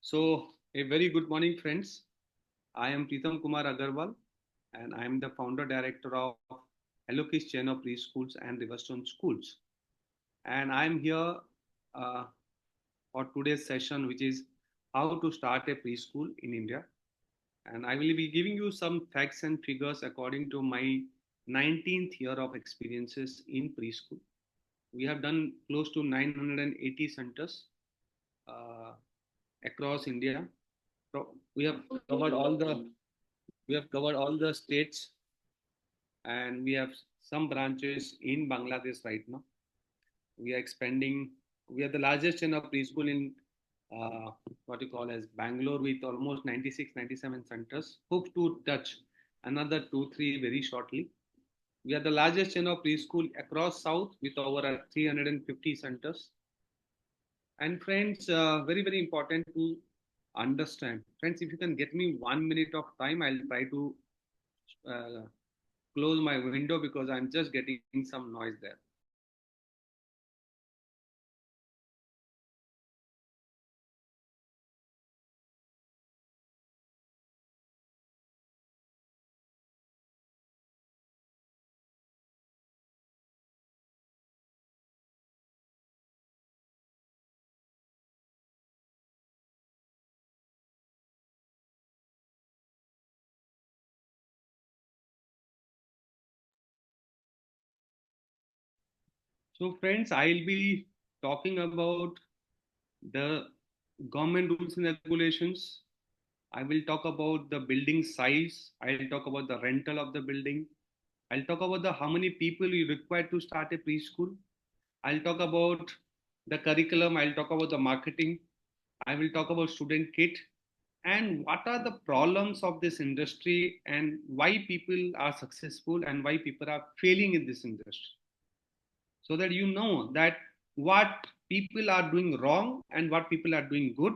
So, a very good morning, friends. I am Pritam Kumar Agrawal, and I am the founder director of Helloki's chain of preschools and Riverstone schools. And I am here uh, for today's session, which is how to start a preschool in India. And I will be giving you some facts and figures according to my 19th year of experiences in preschool. We have done close to 980 centers uh, across India. We have covered all the states, and we have some branches in Bangladesh right now. We are expanding. We are the largest chain of preschool in what you call as Bangalore with almost 96, 97 centers. Hope to touch another 2, 3 very shortly. We are the largest chain of preschool across South with over 350 centers. And friends, very, very important to understand. Friends, if you can get me 1 minute of time, I'll try to uh, close my window because I'm just getting some noise there. So, friends, I'll be talking about the government rules and regulations. I will talk about the building size. I'll talk about the rental of the building. I'll talk about the how many people you require to start a preschool. I'll talk about the curriculum. I'll talk about the marketing. I will talk about student kit and what are the problems of this industry and why people are successful and why people are failing in this industry, so that you know that what people are doing wrong and what people are doing good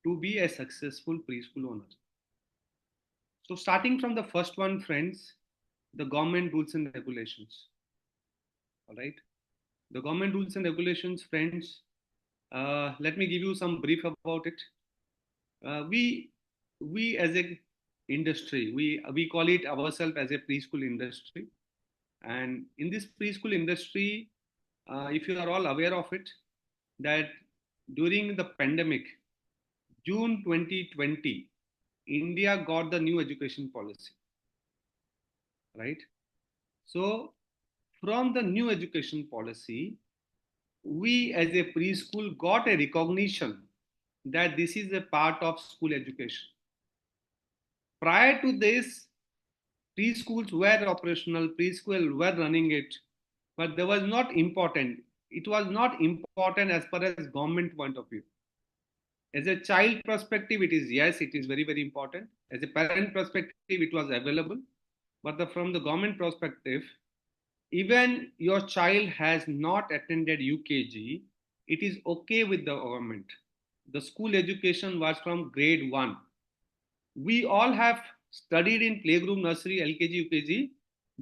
to be a successful preschool owner. So starting from the first one, friends, the government rules and regulations. All right, the government rules and regulations, friends. Let me give you some brief about it. We as a industry, we call it ourselves as a preschool industry, and in this preschool industry, if you are all aware of it, that during the pandemic, June 2020, India got the new education policy, right? So, from the new education policy, we as a preschool got a recognition that this is a part of school education. Prior to this, preschools were operational, preschool were running it, but there was not important. It was not important as far as government point of view. As a child perspective, it is yes, it is very, very important. As a parent perspective, it was available. But from the government perspective, even your child has not attended UKG, it is okay with the government. The school education was from grade 1. We all have studied in playgroup, nursery, LKG, UKG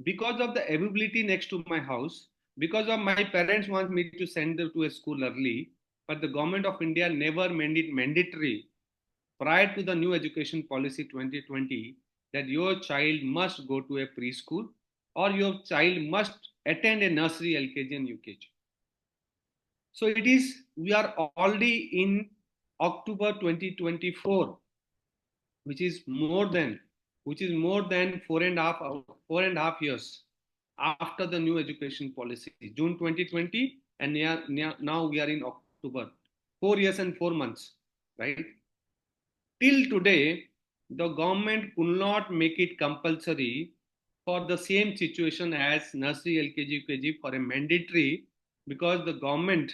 because of the availability next to my house, because of my parents want me to send them to a school early, but the government of India never made it mandatory prior to the new education policy 2020 that your child must go to a preschool or your child must attend a nursery, LKG and UKG. So it is, we are already in October 2024, which is more than four and a half years after the new education policy, June 2020, and now we are in October, 4 years and 4 months, right? Till today, the government could not make it compulsory for the same situation as nursery, LKG, UKG for a mandatory, because the government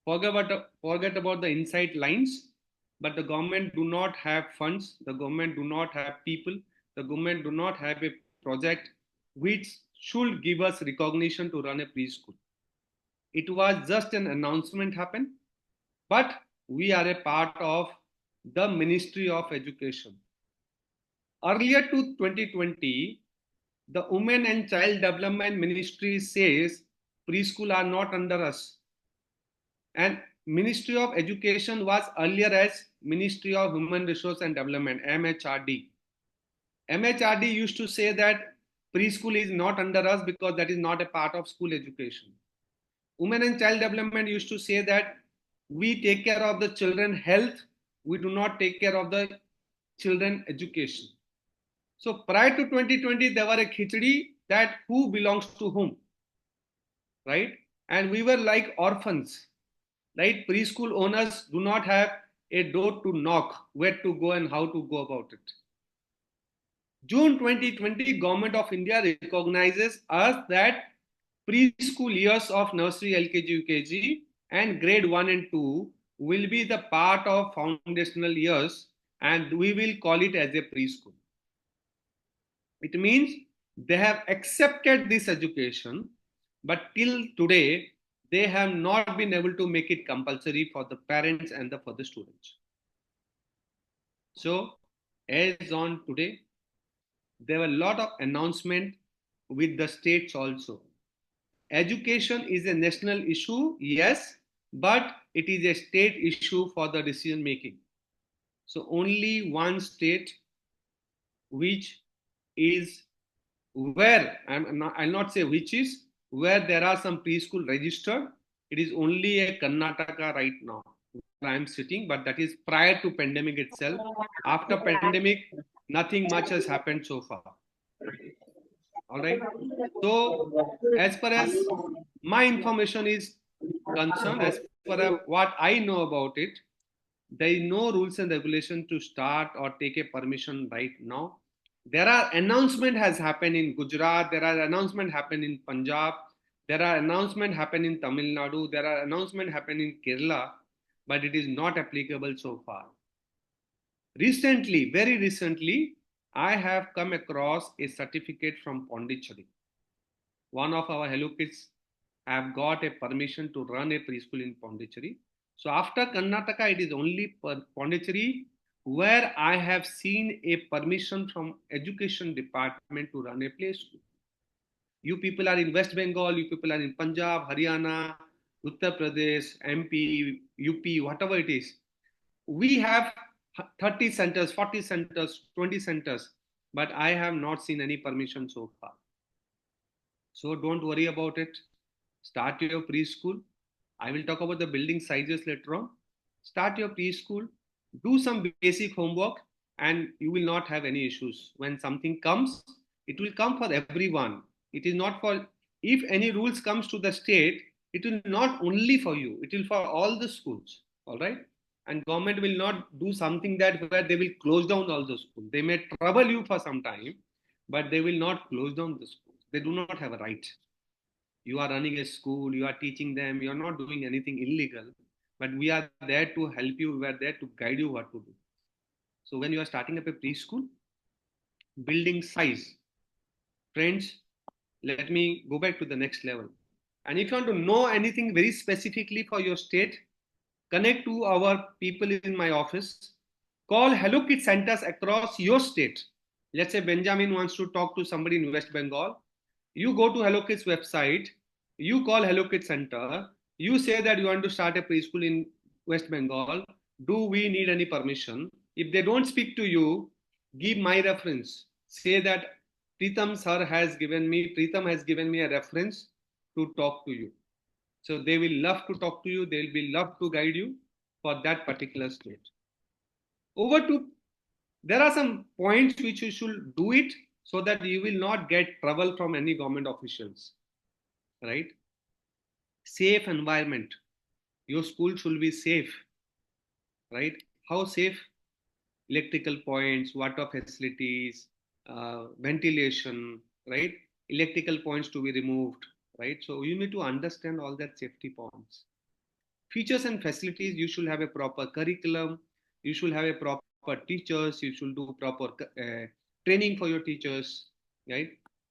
forget about the inside lines, but the government do not have funds, the government do not have people, the government do not have a project which should give us recognition to run a preschool. It was just an announcement happened, but we are a part of the Ministry of Education. Earlier to 2020, the Women and Child Development Ministry says preschool are not under us. And Ministry of Education was earlier as Ministry of Human Resource and Development, MHRD. MHRD used to say that preschool is not under us because that is not a part of school education. Women and Child Development used to say that we take care of the children health, we do not take care of the children education. So prior to 2020, there were a khichdi that who belongs to whom, right? And we were like orphans, right? Preschool owners do not have a door to knock, where to go and how to go about it. June 2020, Government of India recognizes us that preschool years of nursery, LKG, UKG and grade 1 and 2 will be the part of foundational years and we will call it as a preschool. It means they have accepted this education, but till today, they have not been able to make it compulsory for the parents and for the students. So, as on today, there were a lot of announcement with the states also. Education is a national issue, yes, but it is a state issue for the decision making. So only one state which is where, I'll not say which is, where there are some preschool registered, it is only a Karnataka right now where I am sitting, but that is prior to pandemic itself. After pandemic, nothing much has happened so far. All right. So as far as my information is concerned, as far as what I know about it, there is no rules and regulation to start or take a permission right now. There are announcement has happened in Gujarat, there are announcement happened in Punjab, there are announcement happened in Tamil Nadu, there are announcement happened in Kerala, but it is not applicable so far. Recently, very recently, I have come across a certificate from Pondicherry. One of our Hello Kids have got a permission to run a preschool in Pondicherry. So after Karnataka, it is only Pondicherry where I have seen a permission from Education Department to run a play school. You people are in West Bengal, you people are in Punjab, Haryana, Uttar Pradesh, MP, UP, whatever it is. We have 30 centers, 40 centers, 20 centers, but I have not seen any permission so far. So don't worry about it. Start your preschool. I will talk about the building sizes later on. Start your preschool, do some basic homework, and you will not have any issues. When something comes, it will come for everyone. It is not for, if any rules comes to the state, it will not only for you, it will for all the schools. All right. And government will not do something that where they will close down all the schools. They may trouble you for some time, but they will not close down the schools. They do not have a right. You are running a school, you are teaching them, you are not doing anything illegal, but we are there to help you, we are there to guide you what to do. So when you are starting up a preschool, building size, friends, let me go back to the next level. And if you want to know anything very specifically for your state, connect to our people in my office, call Hello Kids centers across your state. Let's say Benjamin wants to talk to somebody in West Bengal. You go to Hello Kids website, you call Hello Kids Center, you say that you want to start a preschool in West Bengal. Do we need any permission? If they don't speak to you, give my reference. Say that Pritam has given me a reference to talk to you. So they will love to talk to you. They will be love to guide you for that particular state. Over to, there are some points which you should do it so that you will not get trouble from any government officials, right? Safe environment. Your school should be safe, right? How safe? Electrical points, water facilities, ventilation, right? Electrical points to be removed, right? So you need to understand all that safety points. Features and facilities, you should have a proper curriculum, you should have a proper teachers, you should do proper training for your teachers, right?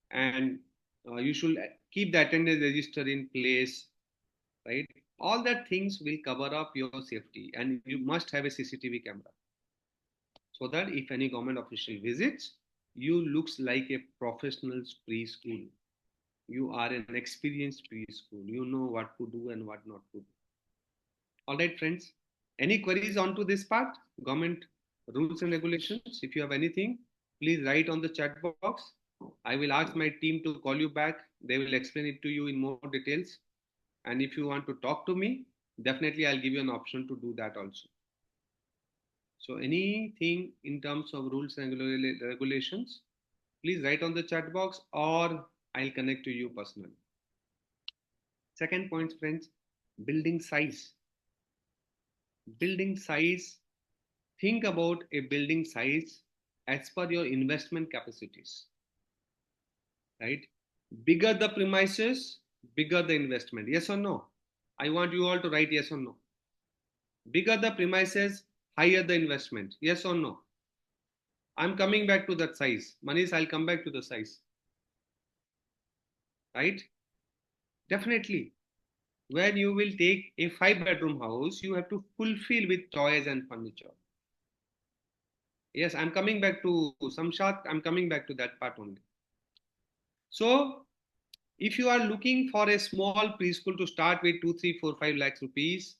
And you should keep the attendance register in place, right? All that things will cover up your safety, and you must have a CCTV camera so that if any government official visits, you looks like a professional preschool. You are an experienced preschool. You know what to do and what not to do. All right, friends. Any queries onto this part? Government rules and regulations. If you have anything, please write on the chat box. I will ask my team to call you back. They will explain it to you in more details. And if you want to talk to me, definitely I'll give you an option to do that also. So anything in terms of rules and regulations, please write on the chat box or I'll connect to you personally. Second point, friends, building size. Building size, think about a building size as per your investment capacities, right? Bigger the premises, bigger the investment. Yes or no? I want you all to write yes or no. Bigger the premises, higher the investment. Yes or no? I'm coming back to that size. Manish, I'll come back to the size, right? Definitely. When you will take a 5 bedroom house, you have to fulfill with toys and furniture. Yes, I'm coming back to Samshat. I'm coming back to that part only. So, if you are looking for a small preschool to start with 2, 3, 4, 5 lakhs rupees,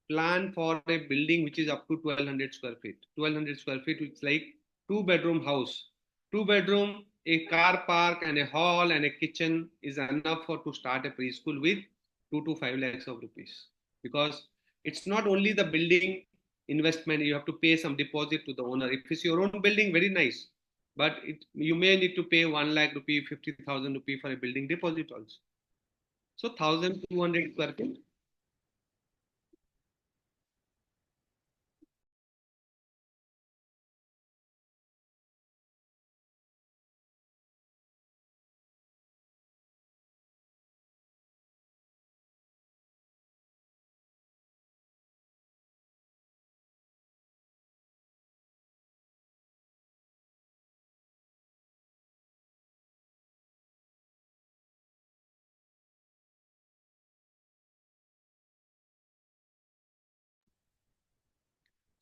plan for a building which is up to 1200 square feet. 1200 square feet, which is like 2 bedroom house. 2 bedroom, a car park and a hall and a kitchen is enough for to start a preschool with 2 to 5 lakhs of rupees. Because it's not only the building investment, you have to pay some deposit to the owner. If it's your own building, very nice, but you may need to pay 1 lakh rupee, 50,000 rupee for a building deposit also. So 1,200 square feet.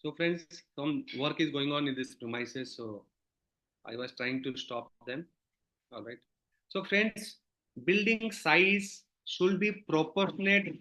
So friends, some work is going on in this premises, so I was trying to stop them. All right. So friends, building size should be proportionate.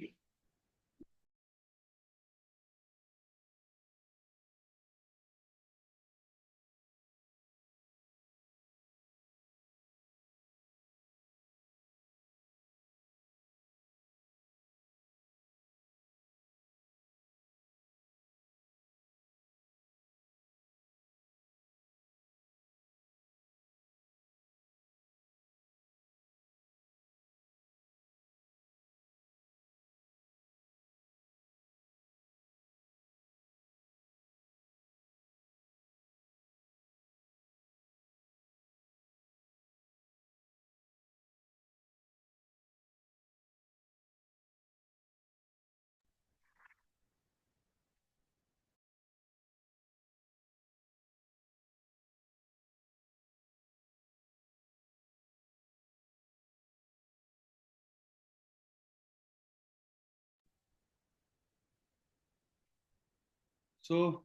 So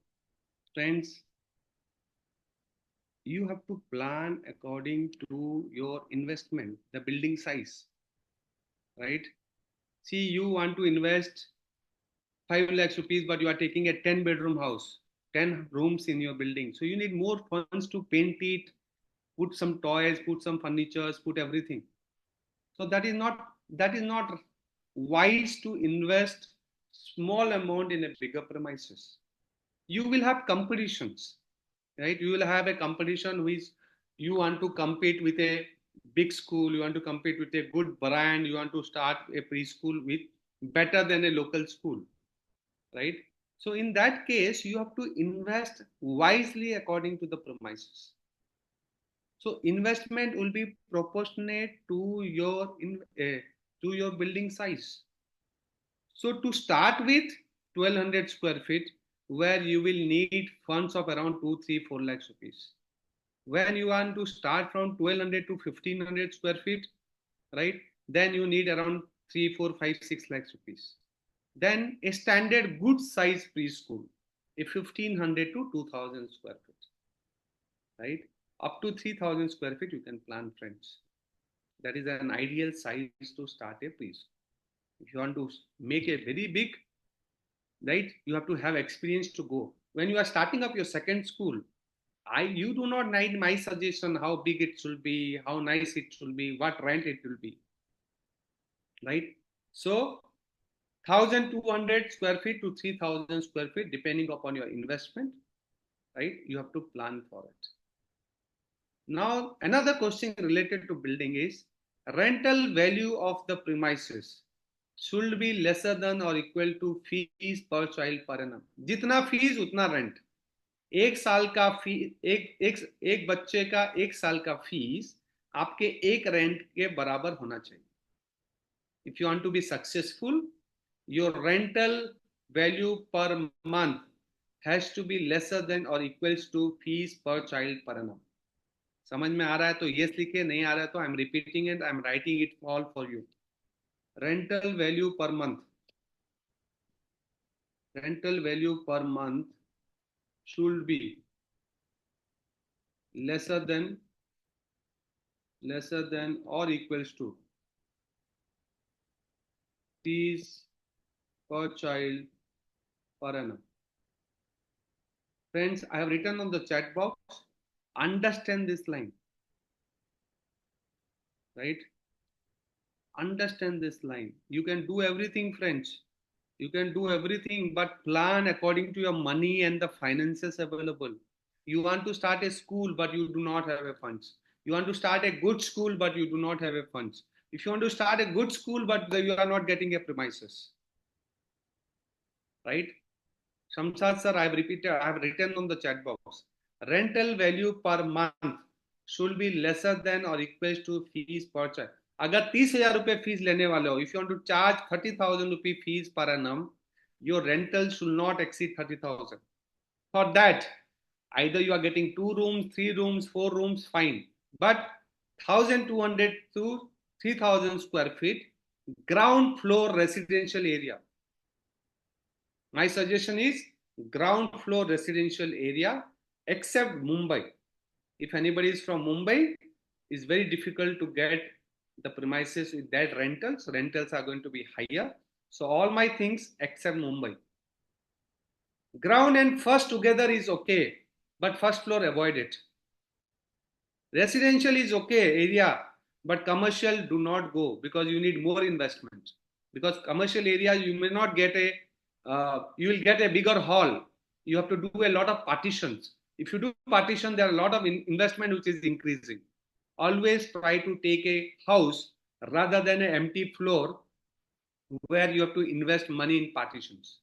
friends, you have to plan according to your investment, the building size, right? See, you want to invest 5 lakhs rupees, but you are taking a 10 bedroom house, 10 rooms in your building. So you need more funds to paint it, put some toys, put some furnitures, put everything. So that is not wise to invest small amount in a bigger premises. You will have competitions, right? You will have a competition which you want to compete with a big school, you want to compete with a good brand, you want to start a preschool with better than a local school, right? So in that case, you have to invest wisely according to the premises. So investment will be proportionate to to your building size. So to start with 1200 square feet, where you will need funds of around 2, 3, 4 lakhs rupees. When you want to start from 1200 to 1500 square feet, right? Then you need around 3, 4, 5, 6 lakhs rupees. Then a standard good size preschool, a 1500 to 2000 square feet, right? Up to 3000 square feet, you can plan, friends. That is an ideal size to start a preschool. If you want to make a very big, right? You have to have experience to go. When you are starting up your second school, you do not need my suggestion how big it should be, how nice it should be, what rent it will be, right? So 1,200 square feet to 3,000 square feet, depending upon your investment, right? You have to plan for it. Now, another question related to building is rental value of the premises should be lesser than or equal to fees per child per annum. जितना fees उतना rent. एक साल का फी एक बच्चे का एक साल का फीस आपके एक रेंट के बराबर होना चाहिए. If you want to be successful, your rental value per month has to be lesser than or equals to fees per child per annum. समझ में आ रहा है तो यस लिखिए, नहीं आ रहा है तो I am repeating it, I am writing it all for you. Rental value per month, rental value per month should be lesser than or equals to fees per child per annum. Friends, I have written on the chat box, understand this line, right? Understand this line. You can do everything, friends. You can do everything, but plan according to your money and the finances available. You want to start a school, but you do not have a funds. You want to start a good school, but you do not have a funds. If you want to start a good school, but you are not getting a premises, right? Shamsad sir, I have written on the chat box. Rental value per month should be lesser than or equals to fees per child. अगर 30,000 रुपए fees लेने वाले हो, if you want to charge 30,000 rupee fees per annum, your rental should not exceed 30,000. For that, either you are getting 2 rooms, 3 rooms, 4 rooms, fine. But 1,200 to 3,000 square feet, ground floor residential area. My suggestion is ground floor residential area, except Mumbai. If anybody is from Mumbai, it's very difficult to get the premises with that rentals. Rentals are going to be higher. So all my things except Mumbai. Ground and first together is okay, but first floor avoid it. Residential is okay area, but commercial do not go because you need more investment. Because commercial area you may not get you will get a bigger hall. You have to do a lot of partitions. If you do partition, there are a lot of investment which is increasing. Always try to take a house rather than an empty floor where you have to invest money in partitions,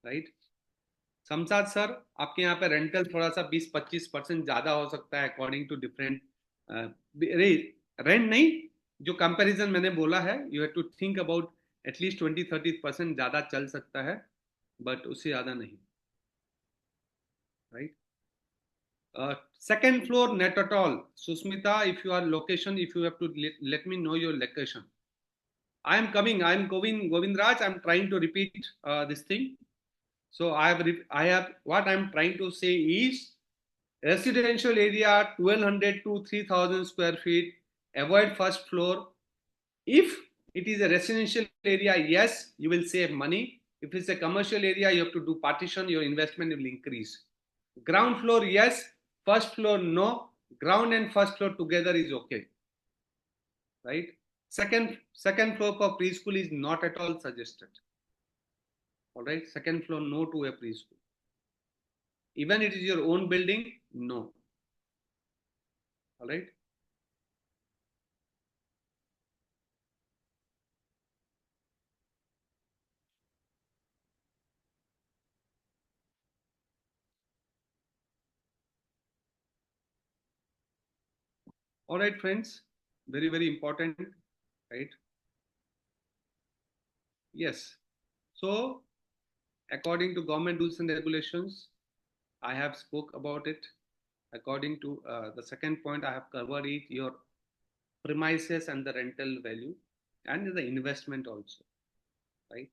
right? Samsad sir, आपके यहाँ पे rental थोड़ा सा 20-25% ज्यादा हो सकता है according to different rent नहीं, जो कंपैरिजन मैंने बोला है, you have to think about at least 20-30% ज्यादा चल सकता है, बट उससे ज्यादा नहीं, right? Second floor net at all. Susmita, if you are location, if you have to let me know your location. I am going, Govindraj, I am trying to repeat this thing. So I have what I am trying to say is residential area 1,200 to 3,000 square feet. Avoid first floor. If it is a residential area, yes, you will save money. If it's a commercial area, you have to do partition. Your investment will increase. Ground floor, yes. First floor, no. Ground and first floor together is okay, right? Second floor for preschool is not at all suggested. All right, second floor, no to a preschool. Even it is your own building, no. All right. All right, friends, very, very important, right? Yes. So according to government rules and regulations, I have spoke about it. According to the second point, I have covered it, your premises and the rental value and the investment also, right?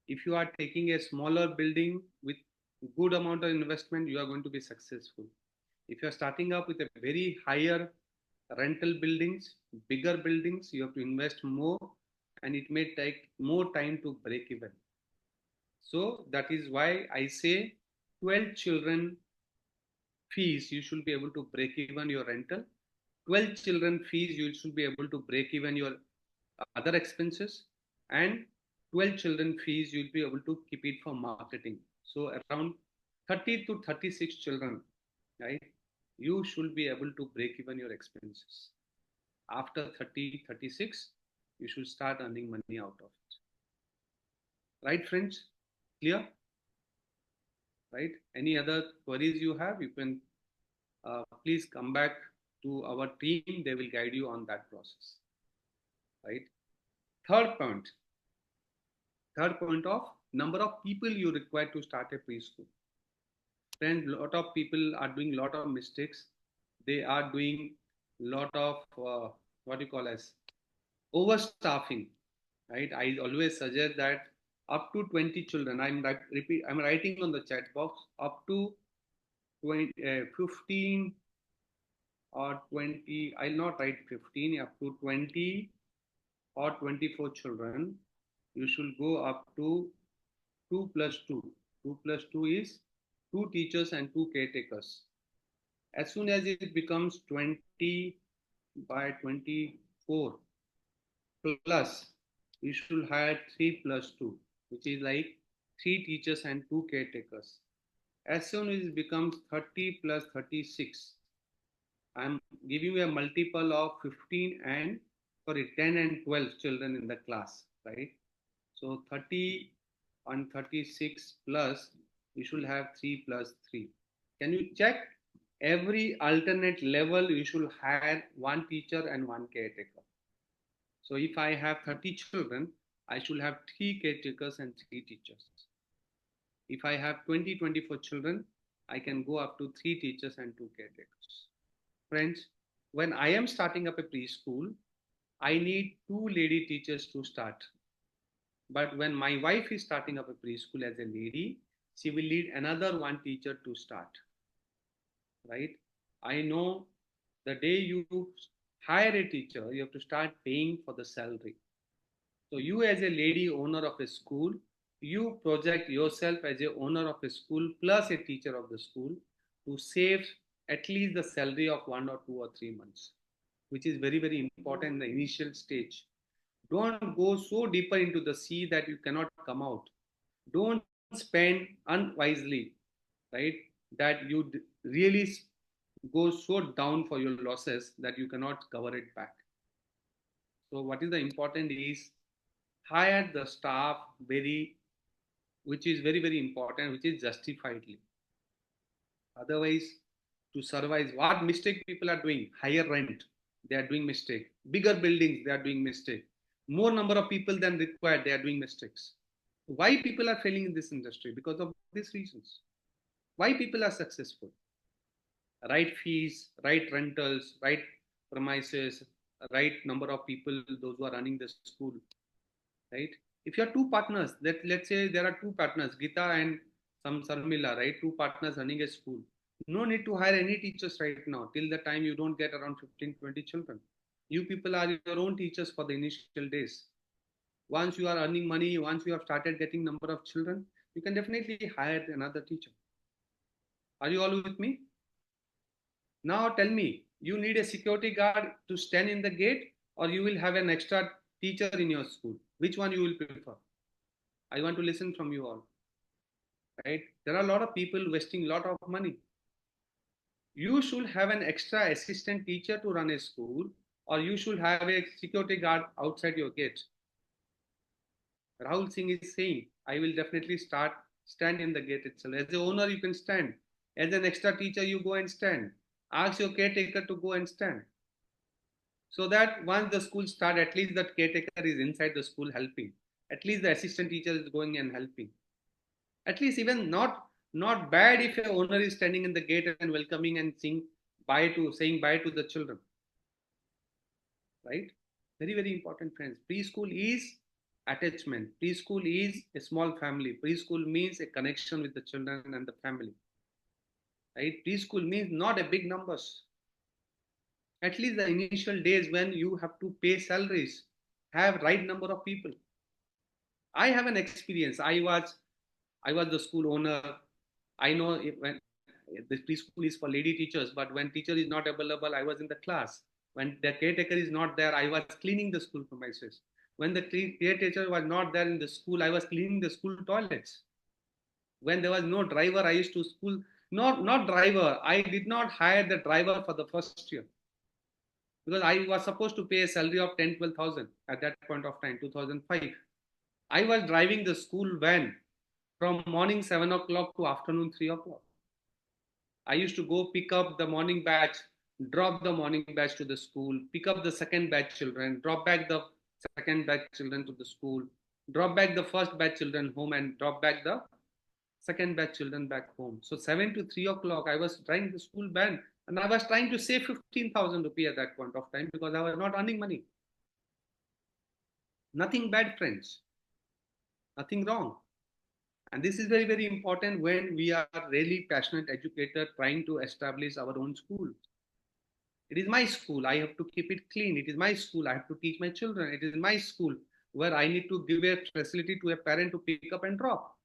If you are taking a smaller building with good amount of investment, you are going to be successful. If you are starting up with a very higher rental buildings, bigger buildings, you have to invest more and it may take more time to break even. So that is why I say 12 children fees, you should be able to break even your rental. 12 children fees, you should be able to break even your other expenses. And 12 children fees, you'll be able to keep it for marketing. So around 30 to 36 children, right? You should be able to break even your expenses. After 30, 36, you should start earning money out of it. Right, friends? Clear? Right? Any other queries you have, you can please come back to our team. They will guide you on that process. Right? Third point. Third point of number of people you require to start a preschool. Friends, lot of people are doing lot of mistakes. They are doing lot of what you call as overstaffing. Right? I always suggest that up to 20 children. I'm writing on the chat box up to 20, 15 or 20. I'll not write 15, up to 20 or 24 children. You should go up to 2 plus 2. 2 plus 2 is 2 teachers and 2 caretakers. As soon as it becomes 20 by 24 plus, you should hire 3 plus 2, which is like 3 teachers and 2 caretakers. As soon as it becomes 30 plus 36, I'm giving you a multiple of 15 and 10 and 12 children in the class, right? So 30 and 36 plus, you should have 3 plus 3. Can you check? Every alternate level, you should hire one teacher and one caretaker. So if I have 30 children, I should have 3 caretakers and 3 teachers. If I have 20, 24 children, I can go up to 3 teachers and 2 caretakers. Friends, when I am starting up a preschool, I need 2 lady teachers to start. But when my wife is starting up a preschool as a lady, she will need another one teacher to start. Right? I know the day you hire a teacher, you have to start paying for the salary. So you as a lady owner of a school, you project yourself as a owner of a school plus a teacher of the school to save at least the salary of 1 or 2 or 3 months, which is very, very important in the initial stage. Don't go so deeper into the sea that you cannot come out. Don't spend unwisely, right? That you really go so down for your losses that you cannot cover it back. So what is the important is hire the staff very, which is very, very important, which is justifiedly. Otherwise, to survive, what mistake people are doing? Higher rent, they are doing mistake. Bigger buildings, they are doing mistake. More number of people than required, they are doing mistakes. Why people are failing in this industry? Because of these reasons. Why people are successful? Right fees, right rentals, right premises, right number of people, those who are running the school, right? If you are two partners, that let's say there are two partners, Gita and some Sarmila, right? Two partners running a school. No need to hire any teachers right now till the time you don't get around 15, 20 children. You people are your own teachers for the initial days. Once you are earning money, once you have started getting number of children, you can definitely hire another teacher. Are you all with me? Now tell me, you need a security guard to stand in the gate, or you will have an extra teacher in your school? Which one you will prefer? I want to listen from you all. Right? There are a lot of people wasting a lot of money. You should have an extra assistant teacher to run a school, or you should have a security guard outside your gate. Rahul Singh is saying, I will definitely stand in the gate itself. As the owner, you can stand. As an extra teacher, you go and stand. Ask your caretaker to go and stand. So that once the school start, at least the caretaker is inside the school helping. At least the assistant teacher is going and helping. At least even not bad if your owner is standing in the gate and welcoming and saying bye to the children. Right? Very, very important, friends. Preschool is attachment. Preschool is a small family. Preschool means a connection with the children and the family. Right? Preschool means not a big numbers. At least the initial days when you have to pay salaries, have right number of people. I have an experience. I was I was the school owner. I know when the preschool is for lady teachers, but when teacher is not available, I was in the class. When the caretaker is not there, I was cleaning the school premises. When the caretaker was not there in the school, I was cleaning the school toilets. When there was no driver, I used to school. Not driver. I did not hire the driver for the first year because I was supposed to pay a salary of 10, 12,000 at that point of time, 2005. I was driving the school van from morning 7 o'clock to afternoon 3 o'clock. I used to go pick up the morning batch, drop the morning batch to the school, pick up the second batch children, drop back the second batch children to the school, drop back the first batch children home, and drop back the second batch children back home. So 7 to 3 o'clock, I was trying the school van, and I was trying to save 15,000 rupees at that point of time because I was not earning money. Nothing bad, friends. Nothing wrong. And this is very, very important when we are really passionate educator trying to establish our own school. It is my school. I have to keep it clean. It is my school. I have to teach my children. It is my school where I need to give a facility to a parent to pick up and drop.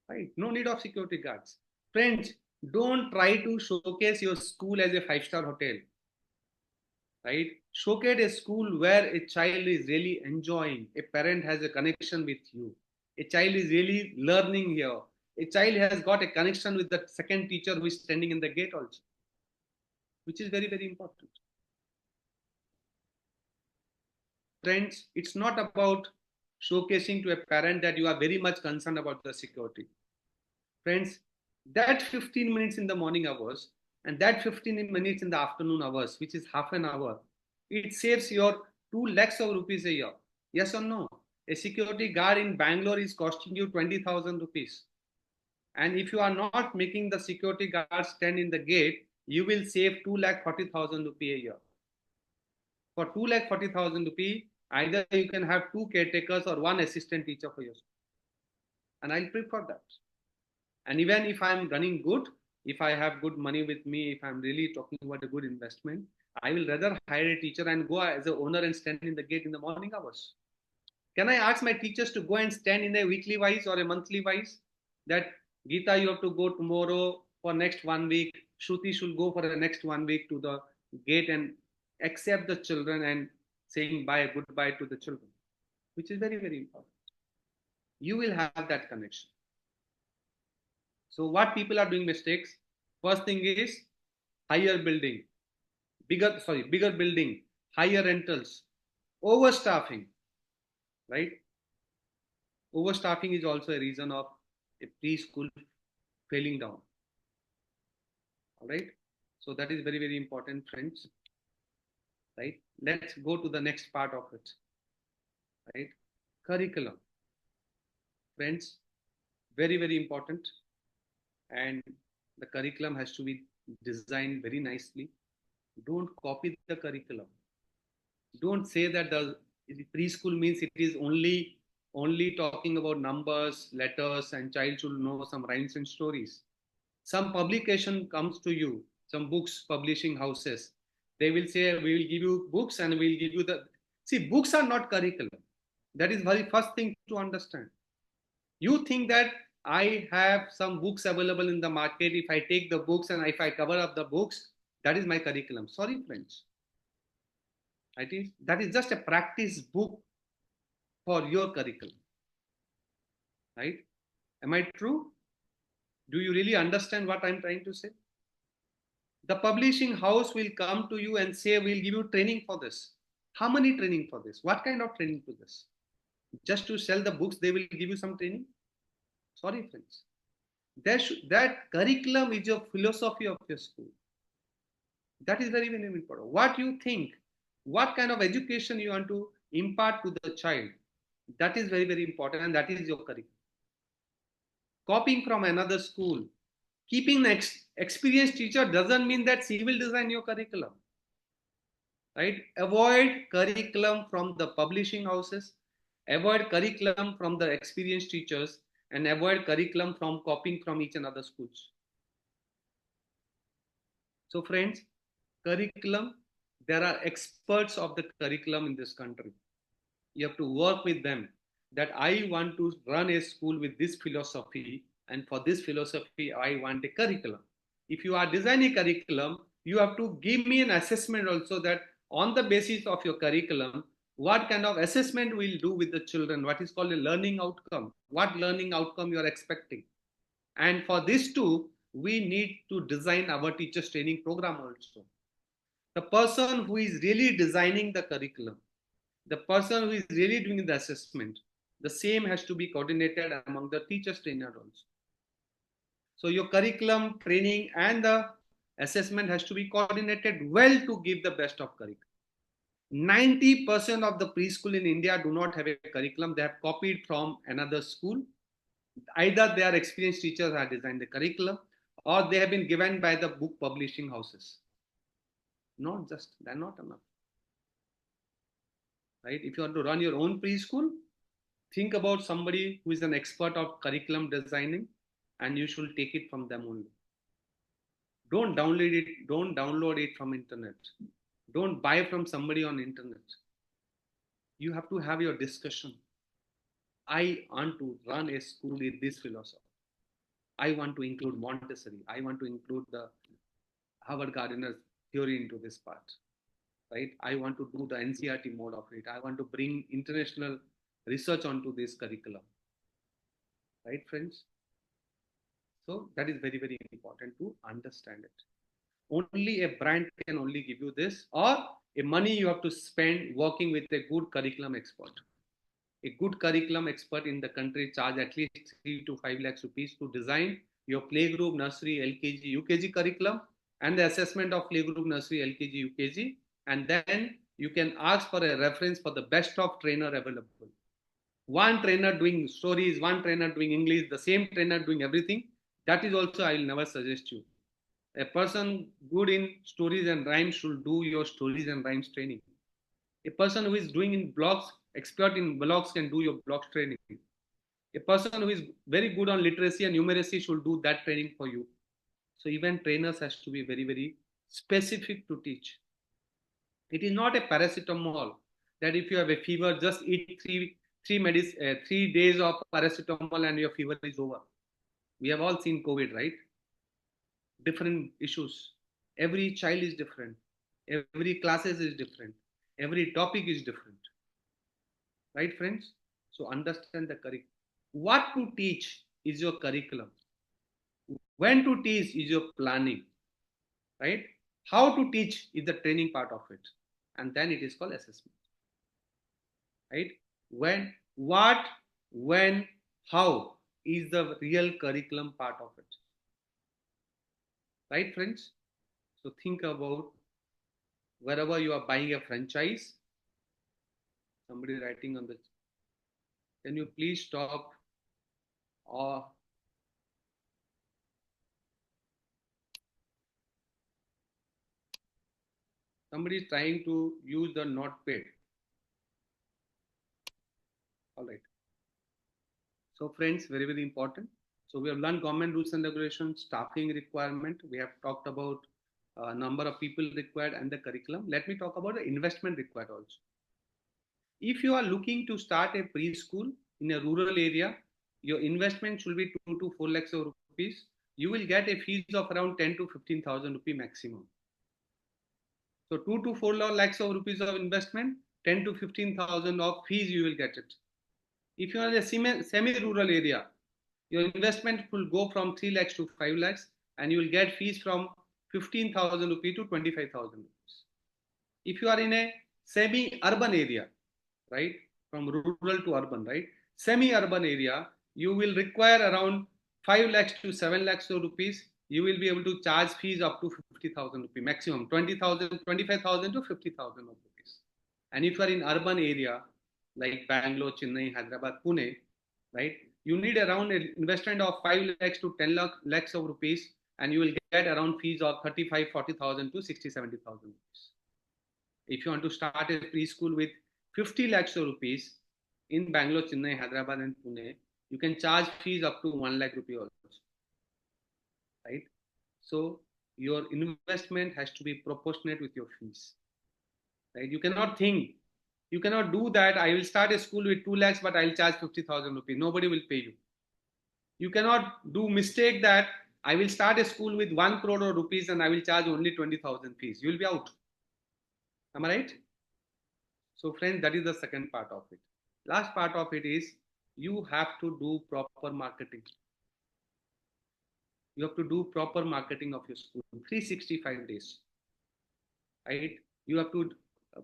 Right? No need of security guards. Friends, don't try to showcase your school as a five-star hotel. Right? Showcase a school where a child is really enjoying. A parent has a connection with you. A child is really learning here. A child has got a connection with the second teacher who is standing in the gate also, which is very, very important. Friends, it's not about showcasing to a parent that you are very much concerned about the security. Friends, that 15 minutes in the morning hours and that 15 minutes in the afternoon hours, which is half an hour, it saves your 2 lakhs of rupees a year. Yes or no? A security guard in Bangalore is costing you 20,000 rupees. And if you are not making the security guard stand in the gate, you will save 2 lakh 40,000 rupees a year. For 2 lakh 40,000 rupees, either you can have two caretakers or one assistant teacher for your school. And I'll prefer that. And even if I'm running good, if I have good money with me, if I'm really talking about a good investment, I will rather hire a teacher and go as an owner and stand in the gate in the morning hours. Can I ask my teachers to go and stand in a weekly wise or a monthly wise? That Geeta, you have to go tomorrow for next 1 week. Shruti should go for the next 1 week to the gate and accept the children and saying bye, goodbye to the children, which is very, very important. You will have that connection. So what people are doing mistakes? First thing is higher building, bigger building, higher rentals, overstaffing, right? Overstaffing is also a reason of a preschool failing down. All right. So that is very, very important, friends. Right. Let's go to the next part of it. Right. Curriculum. Friends, very, very important. And the curriculum has to be designed very nicely. Don't copy the curriculum. Don't say that the preschool means it is only talking about numbers, letters, and child should know some rhymes and stories. Some publication comes to you, some books publishing houses. They will say, we will give you books and we'll give you the. See, books are not curriculum. That is very first thing to understand. You think that I have some books available in the market. If I take the books and if I cover up the books, that is my curriculum. Sorry, friends. That is just a practice book for your curriculum. Right? Am I true? Do you really understand what I'm trying to say? The publishing house will come to you and say, we'll give you training for this. How many training for this? What kind of training for this? Just to sell the books, they will give you some training? Sorry, friends. That curriculum is your philosophy of your school. That is very, very important. What you think, what kind of education you want to impart to the child, that is very, very important, and that is your curriculum. Copying from another school, keeping an experienced teacher doesn't mean that she will design your curriculum. Right? Avoid curriculum from the publishing houses, avoid curriculum from the experienced teachers, and avoid curriculum from copying from each another schools. So friends, curriculum, there are experts of the curriculum in this country. You have to work with them that I want to run a school with this philosophy, and for this philosophy, I want a curriculum. If you are designing curriculum, you have to give me an assessment also that on the basis of your curriculum, what kind of assessment we'll do with the children, what is called a learning outcome, what learning outcome you are expecting. And for this too, we need to design our teachers training program also. The person who is really designing the curriculum, the person who is really doing the assessment, the same has to be coordinated among the teachers trainer also. So your curriculum training and the assessment has to be coordinated well to give the best of curriculum. 90% of the preschool in India do not have a curriculum. They have copied from another school. Either their experienced teachers have designed the curriculum, or they have been given by the book publishing houses. Not just, they're not enough. Right? If you want to run your own preschool, think about somebody who is an expert of curriculum designing, and you should take it from them only. Don't download it from internet. Don't buy from somebody on internet. You have to have your discussion. I want to run a school with this philosophy. I want to include Montessori. I want to include the Harvard Gardner's theory into this part. Right? I want to do the NCRT mode of it. I want to bring international research onto this curriculum. Right, friends? So that is very, very important to understand it. Only a brand can only give you this, or a money you have to spend working with a good curriculum expert. A good curriculum expert in the country charge at least 3 to 5 lakhs rupees to design your playgroup, nursery, LKG, UKG curriculum, and the assessment of playgroup, nursery, LKG, UKG. And then you can ask for a reference for the best of trainer available. One trainer doing stories, one trainer doing English, the same trainer doing everything. That is also I will never suggest you. A person good in stories and rhymes should do your stories and rhymes training. A person who is doing in blogs, expert in blogs, can do your blogs training. A person who is very good on literacy and numeracy should do that training for you. So even trainers has to be very, very specific to teach. It is not a paracetamol that if you have a fever, just eat 3 days of paracetamol and your fever is over. We have all seen COVID, right? Different issues. Every child is different. Every classes is different. Every topic is different. Right, friends? So understand the curriculum. What to teach is your curriculum. When to teach is your planning. Right? How to teach is the training part of it. And then it is called assessment. Right? When, what, when, how is the real curriculum part of it. Right, friends? So think about wherever you are buying a franchise, somebody writing on the, can you please stop, or somebody is trying to use the not paid. All right. So friends, very, very important. So we have learned government rules and regulations, staffing requirement. We have talked about number of people required and the curriculum. Let me talk about the investment required also. If you are looking to start a preschool in a rural area, your investment should be 2 to 4 lakhs of rupees. You will get a fees of around 10 to 15,000 rupee maximum. So 2 to 4 lakhs of rupees of investment, 10 to 15,000 of fees you will get it. If you are in a semi-rural area, your investment will go from 3 lakhs to 5 lakhs, and you will get fees from 15,000 rupees to 25,000 rupees. If you are in a semi-urban area, right, from rural to urban, right, semi-urban area, you will require around 5 lakhs to 7 lakhs of rupees. You will be able to charge fees up to 50,000 rupees, maximum 20,000, 25,000 to 50,000 rupees. And if you are in urban area like Bangalore, Chennai, Hyderabad, Pune, right, you need around an investment of 5 lakhs to 10 lakhs of rupees, and you will get around fees of 35, 40,000 to 60, 70,000 rupees. If you want to start a preschool with 50 lakhs of rupees in Bangalore, Chennai, Hyderabad, and Pune, you can charge fees up to 1 lakh rupee also. Right? So your investment has to be proportionate with your fees. Right? You cannot think You cannot do that. I will start a school with 2 lakhs, but I'll charge 50,000 rupees. Nobody will pay you. You cannot do mistake that I will start a school with 1 crore rupees and I will charge only 20,000 fees. You will be out. Am I right? So friends, that is the second part of it. Last part of it is you have to do proper marketing. You have to do proper marketing of your school 365 days. Right? You have to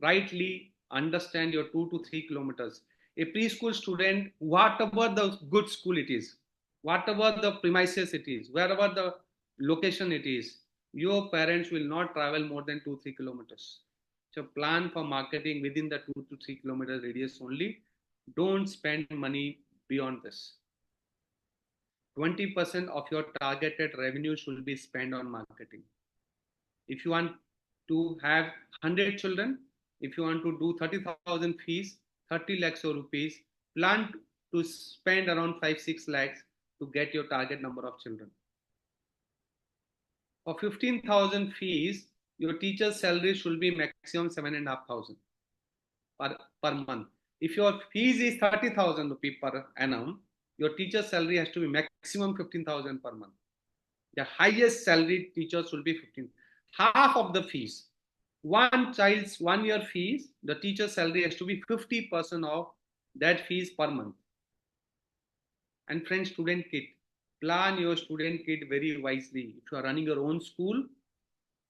rightly understand your 2 to 3 kilometers. A preschool student, whatever the good school it is, whatever the premises it is, wherever the location it is, your parents will not travel more than 2 3 kilometers. So plan for marketing within the 2 to 3 kilometer radius only. Don't spend money beyond this. 20% of your targeted revenue should be spent on marketing. If you want to have 100 children, if you want to do 30,000 fees, 30 lakhs of rupees, plan to spend around 5 6 lakhs to get your target number of children. For 15,000 fees, your teacher's salary should be maximum 7,500 per month. If your fees is 30,000 rupees per annum, your teacher's salary has to be maximum 15,000 per month. The highest salary teacher should be 15. Half of the fees. One child's 1 year fees, the teacher's salary has to be 50% of that fees per month. And friends, student kit. Plan your student kit very wisely. If you are running your own school,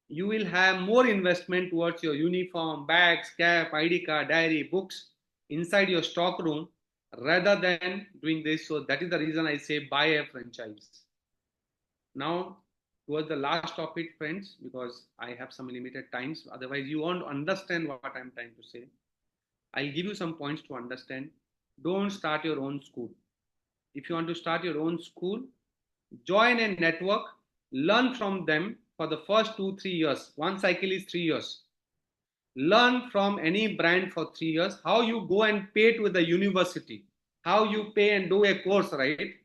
you will have more investment towards your uniform, bags, cap, ID card, diary, books inside your stock room rather than doing this. So that is the reason I say buy a franchise. Now, towards the last of it, friends, because I have some limited times, otherwise you won't understand what I'm trying to say. I'll give you some points to understand. Don't start your own school. If you want to start your own school, join a network, learn from them for the first 2 3 years. One cycle is 3 years. Learn from any brand for 3 years, how you go and pay to the university, how you pay and do a course, right?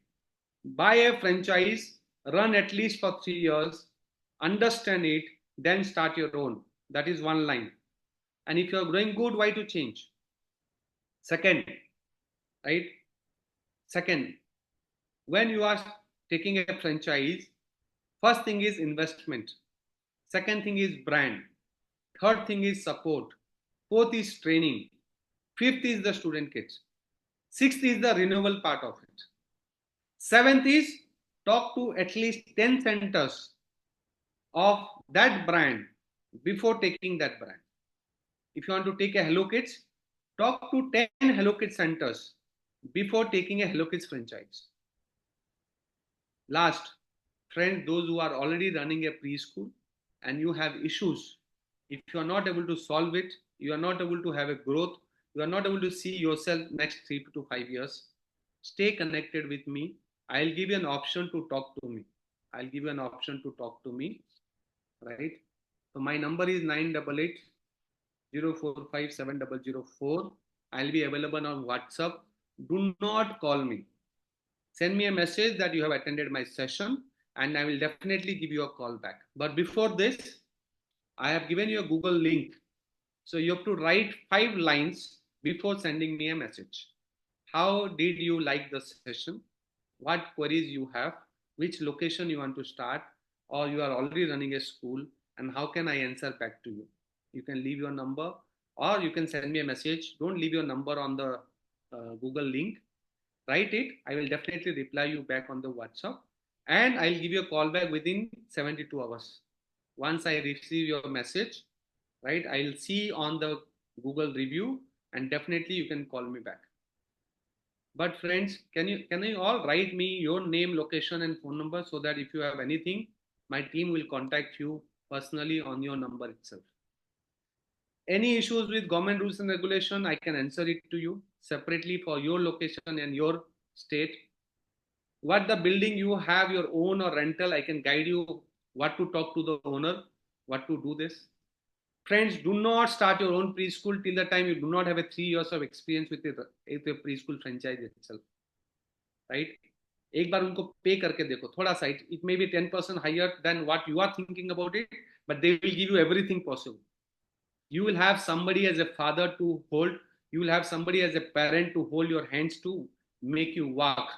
Buy a franchise, run at least for 3 years, understand it, then start your own. That is one line. And if you're growing good, why to change? Second, right? Second, when you are taking a franchise, first thing is investment. Second thing is brand. Third thing is support. Fourth is training. Fifth is the student kits. Sixth is the renewal part of it. Seventh is talk to at least 10 centers of that brand before taking that brand. If you want to take a Hello Kids, talk to 10 Hello Kids centers before taking a Hello Kids franchise. Last, friends, those who are already running a preschool and you have issues, if you are not able to solve it, you are not able to have a growth, you are not able to see yourself next 3 to 5 years, stay connected with me. I'll give you an option to talk to me. I'll give you an option to talk to me, right? So my number is 988-045-7004. I'll be available on WhatsApp. Do not call me. Send me a message that you have attended my session and I will definitely give you a call back. But before this, I have given you a Google link. So you have to write 5 lines before sending me a message. How did you like the session? What queries you have? Which location you want to start? Or you are already running a school? And how can I answer back to you? You can leave your number or you can send me a message. Don't leave your number on the Google link. Write it. I will definitely reply you back on the WhatsApp. And I'll give you a call back within 72 hours. Once I receive your message, right, I'll see on the Google review and definitely you can call me back. But friends, can you all write me your name, location and phone number so that if you have anything, my team will contact you personally on your number itself. Any issues with government rules and regulation, I can answer it to you separately for your location and your state. What the building you have your own or rental, I can guide you what to talk to the owner, what to do this. Friends, do not start your own preschool till the time you do not have a 3 years of experience with a preschool franchise itself, right? एक बार उनको पे करके देखो थोड़ा सा, it may be 10% higher than what you are thinking about it, but they will give you everything possible. You will have somebody as a father to hold, You will have somebody as a parent to hold your hands to make you walk,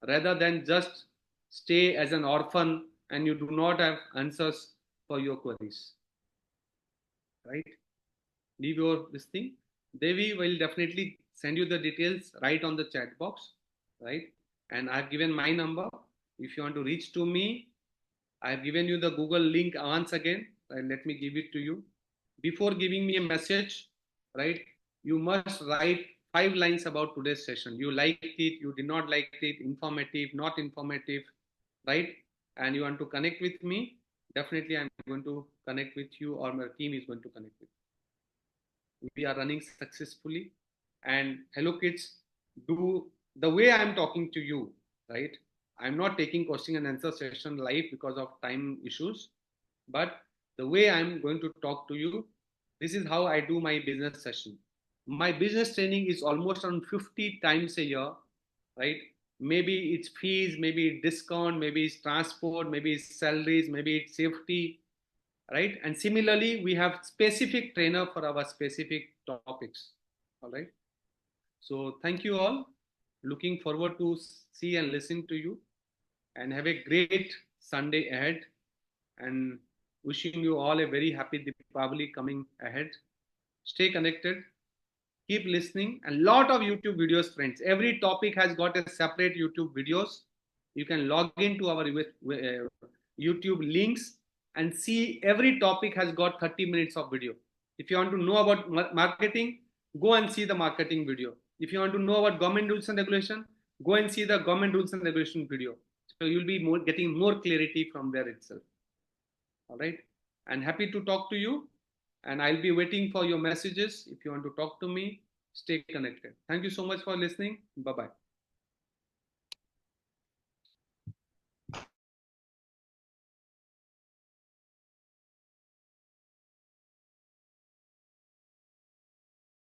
rather than just stay as an orphan and you do not have answers for your queries, right? Leave your this thing. Devi will definitely send you the details right on the chat box, right? And I've given my number. If you want to reach to me, I've given you the Google link once again. Let me give it to you. Before giving me a message, right, you must write 5 lines about today's session. You liked it, you did not like it, informative, not informative, right? And you want to connect with me, definitely I'm going to connect with you, or my team is going to connect with you. We are running successfully. And hello kids, do the way I'm talking to you, right? I'm not taking question and answer session live because of time issues, but the way I'm going to talk to you, this is how I do my business session. My business training is almost around 50 times a year, right? Maybe it's fees, maybe it's discount, maybe it's transport, maybe it's salaries, maybe it's safety, right? And similarly, we have specific trainer for our specific topics, all right? So thank you all. Looking forward to see and listen to you, and have a great Sunday ahead, and wishing you all a very happy Deepavali coming ahead. Stay connected, keep listening, and lot of YouTube videos, friends. Every topic has got a separate YouTube videos. You can log into our YouTube links and see every topic has got 30 minutes of video. If you want to know about marketing, go and see the marketing video. If you want to know about government rules and regulation, go and see the government rules and regulation video. So you'll be getting more clarity from there itself. All right. And happy to talk to you. And I'll be waiting for your messages. If you want to talk to me, stay connected. Thank you so much for listening. Bye bye.